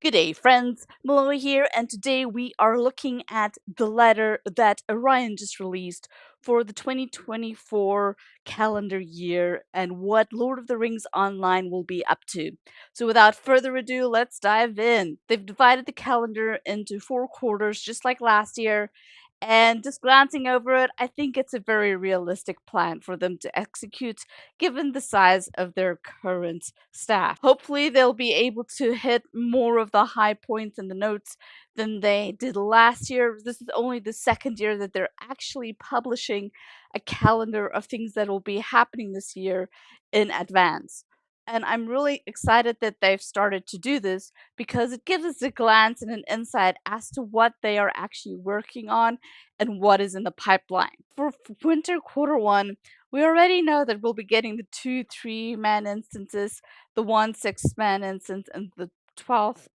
Good day, friends. Milo here, and today we are looking at the letter that Orion just released for the 2024 calendar year and what Lord of the Rings Online will be up to. So, without further ado, let's dive in. They've divided the calendar into 4 quarters, just like last year. And just glancing over it, I think it's a very realistic plan for them to execute given the size of their current staff. Hopefully, they'll be able to hit more of the high points and the notes than they did last year. This is only the second year that they're actually publishing a calendar of things that will be happening this year in advance. And I'm really excited that they've started to do this because it gives us a glance and an insight as to what they are actually working on and what is in the pipeline. For winter quarter 1, we already know that we'll be getting the 2 3-man instances, the 1 6-man instance, and the 12th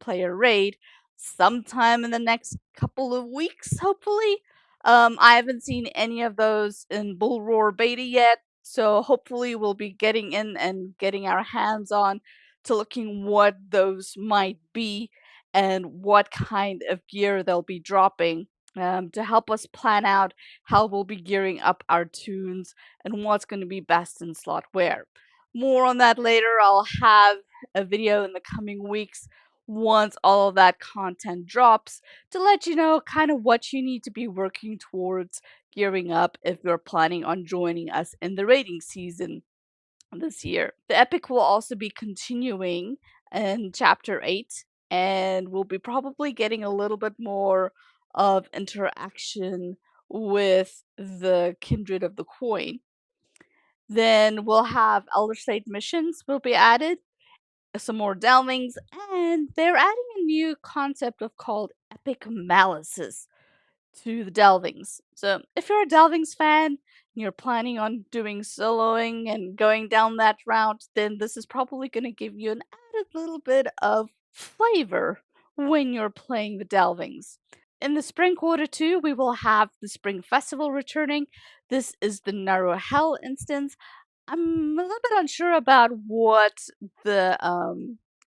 player raid sometime in the next couple of weeks, hopefully. I haven't seen any of those in Bull Roar beta yet, so hopefully we'll be getting in and getting our hands on to looking what those might be and what kind of gear they'll be dropping to help us plan out how we'll be gearing up our tunes and what's going to be best in slot where. More on that later. I'll have a video in the coming weeks once all of that content drops to let you know kind of what you need to be working towards gearing up if you're planning on joining us in the rating season this year. The epic will also be continuing in chapter 8, and we'll be probably getting a little bit more of interaction with the kindred of the coin. Then we'll have Elder State missions will be added, some more delvings, and they're adding a new concept of called epic malices to the delvings. So if you're a delvings fan and you're planning on doing soloing and going down that route, then this is probably going to give you an added little bit of flavor when you're playing the delvings. In the spring quarter 2, we will have the spring festival returning. This is the narrow hell instance. I'm a little bit unsure about what the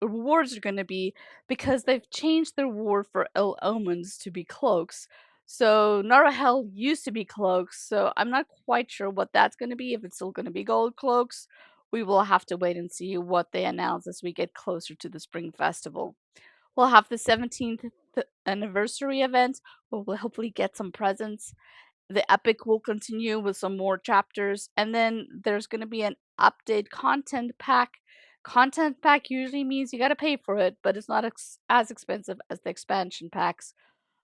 rewards are going to be because they've changed the reward for ill omens to be cloaks. So Narahel used to be cloaks, so I'm not quite sure what that's going to be. If it's still going to be gold cloaks, we will have to wait and see what they announce as we get closer to the spring festival. We'll have the 17th anniversary event where we'll hopefully get some presents. The epic will continue with some more chapters, and then there's going to be an update content pack. Content pack usually means you got to pay for it, but it's not as expensive as the expansion packs.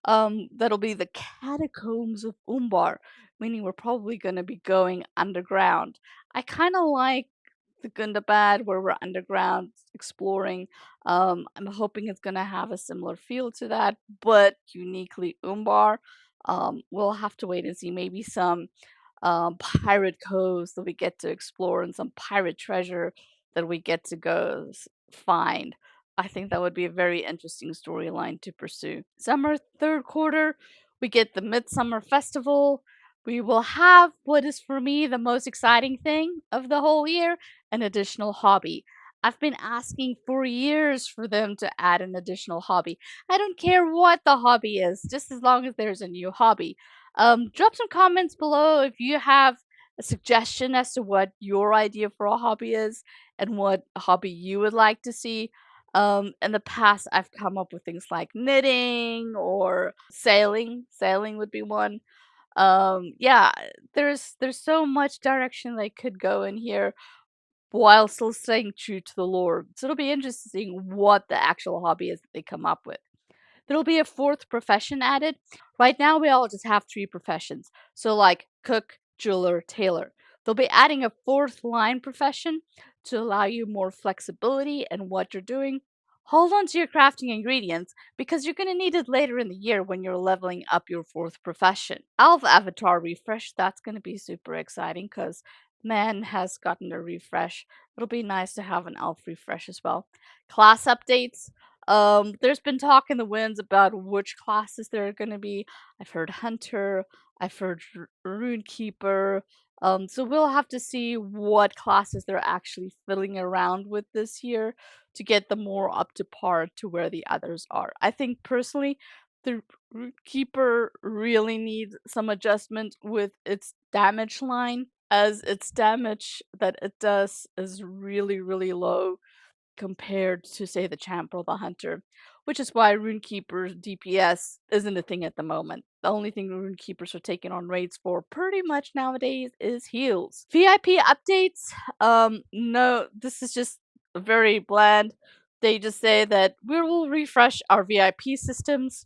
That'll be the Catacombs of Umbar, meaning we're probably going to be going underground. I kind of like the Gundabad where we're underground exploring. I'm hoping it's going to have a similar feel to that, but uniquely Umbar. We'll have to wait and see. Maybe some pirate coves that we get to explore and some pirate treasure that we get to go find. I think that would be a very interesting storyline to pursue. Summer third quarter, we get the Midsummer Festival. We will have what is for me the most exciting thing of the whole year, an additional hobby. I've been asking for years for them to add an additional hobby. I don't care what the hobby is, just as long as there's a new hobby. Drop some comments below if you have a suggestion as to what your idea for a hobby is and what hobby you would like to see. In the past, I've come up with things like knitting or sailing. Sailing would be one. Yeah, there's so much direction they could go in here while still staying true to the lore. So it'll be interesting what the actual hobby is that they come up with. There'll be a fourth profession added. Right now, we all just have 3 professions. So, like cook, jeweler, tailor. They'll be adding a fourth line profession to allow you more flexibility in what you're doing. Hold on to your crafting ingredients because you're going to need it later in the year when you're leveling up your fourth profession. Elf avatar refresh, that's going to be super exciting because man has gotten a refresh. It'll be nice to have an elf refresh as well. Class updates. There's been talk in the winds about which classes there are going to be. I've heard Hunter, I've heard Rune Keeper. So we'll have to see what classes they're actually fiddling around with this year to get them more up to par to where the others are. I think personally, the Keeper really needs some adjustment with its damage line, as its damage that it does is really, really low compared to, say, the Champ or the Hunter, which is why Runekeeper's DPS isn't a thing at the moment. The only thing Runekeepers are taking on raids for pretty much nowadays is heals. VIP updates, no, this is just very bland. They just say that we will refresh our VIP systems.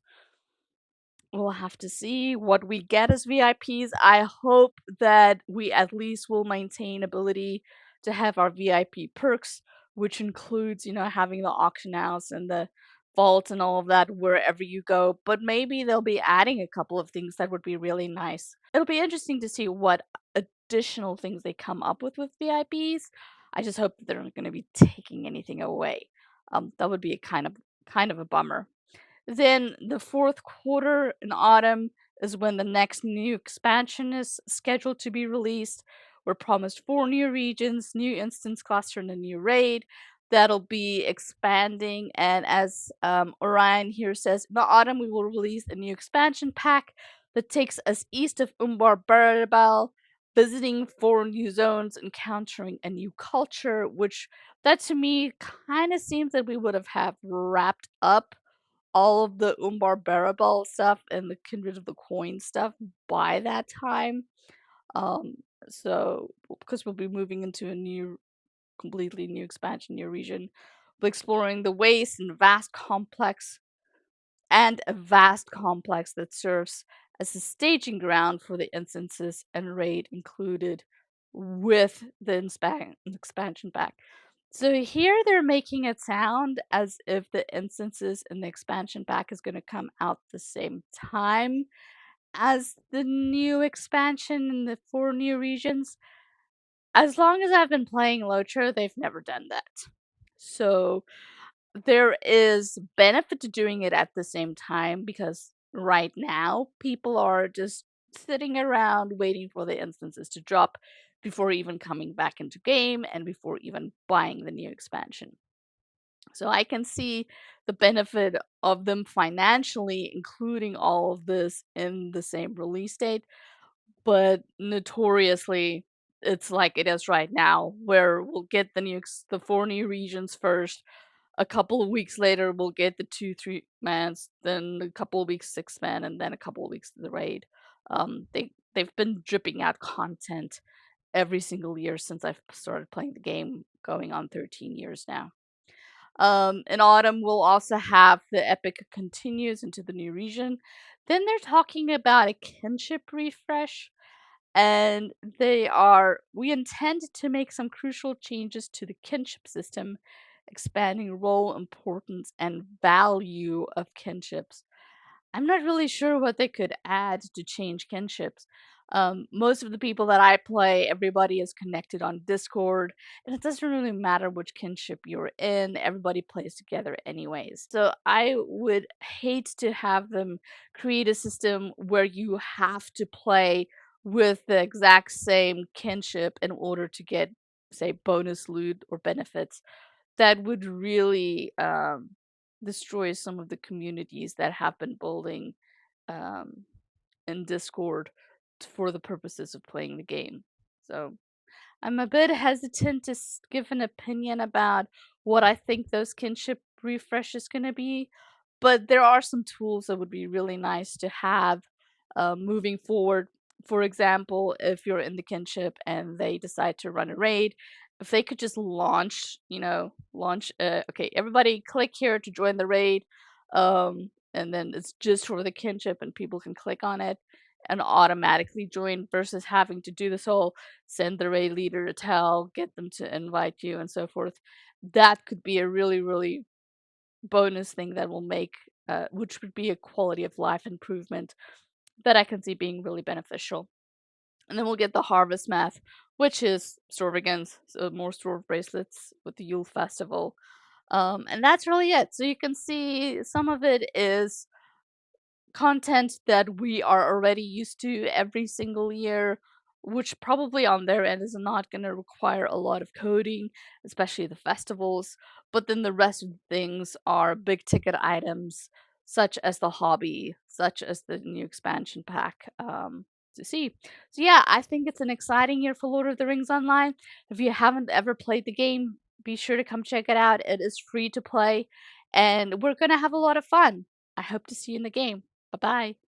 We'll have to see what we get as VIPs. I hope that we at least will maintain ability to have our VIP perks, which includes, having the auction house and the vault and all of that wherever you go. But maybe they'll be adding a couple of things that would be really nice. It'll be interesting to see what additional things they come up with VIPs. I just hope that they're not going to be taking anything away. That would be a kind of a bummer. Then the fourth quarter in autumn is when the next new expansion is scheduled to be released. We're promised 4 new regions, new instance cluster, and a new raid that'll be expanding. And as Orion here says, in the autumn we will release a new expansion pack that takes us east of Umbar Barabal, visiting 4 new zones, encountering a new culture, which that to me kind of seems that we would have wrapped up all of the Umbar Barabal stuff and the Kindred of the Coin stuff by that time. Um, so because we'll be moving into a completely new expansion, new region, we're exploring the waste and a vast complex that serves as a staging ground for the instances and raid included with the expansion pack. So here they're making it sound as if the instances in the expansion pack is going to come out the same time as the new expansion in the 4 new regions. As long as I've been playing LOTRO, they've never done that. So there is benefit to doing it at the same time because right now people are just sitting around waiting for the instances to drop before even coming back into game and before even buying the new expansion. So I can see the benefit of them financially including all of this in the same release date, but notoriously it's like it is right now where we'll get the 4 new regions first. A couple of weeks later we'll get the 2 3 mans, then a couple of weeks 6 man, and then a couple of weeks to the raid. They've been dripping out content every single year since I've started playing the game, going on 13 years now. In autumn we'll also have the epic continues into the new region. Then they're talking about a kinship refresh, and we intend to make some crucial changes to the kinship system, expanding role, importance, and value of kinships. I'm not really sure what they could add to change kinships. Most of the people that I play, everybody is connected on Discord, and it doesn't really matter which kinship you're in, everybody plays together anyways. So I would hate to have them create a system where you have to play with the exact same kinship in order to get, say, bonus loot or benefits. That would really destroy some of the communities that have been building um, in Discord for the purposes of playing the game. So I'm a bit hesitant to give an opinion about what I think those kinship refresh is going to be, but there are some tools that would be really nice to have moving forward. For example, if you're in the kinship and they decide to run a raid, if they could just okay, everybody click here to join the raid, and then it's just for the kinship and people can click on it and automatically join versus having to do this whole send the raid leader to tell, get them to invite you, and so forth. That could be a really, really bonus thing that will make, which would be a quality of life improvement that I can see being really beneficial. And then we'll get the harvest math, which is Storvigans, so more Storv bracelets with the Yule Festival. And that's really it. So you can see some of it is content that we are already used to every single year. which probably on their end is not going to require a lot of coding, especially the festivals. But then the rest of the things are big ticket items, such as the hobby, such as the new expansion pack. To see. So yeah, I think it's an exciting year for Lord of the Rings Online. If you haven't ever played the game, be sure to come check it out. It is free to play, and we're gonna have a lot of fun. I hope to see you in the game. Bye bye.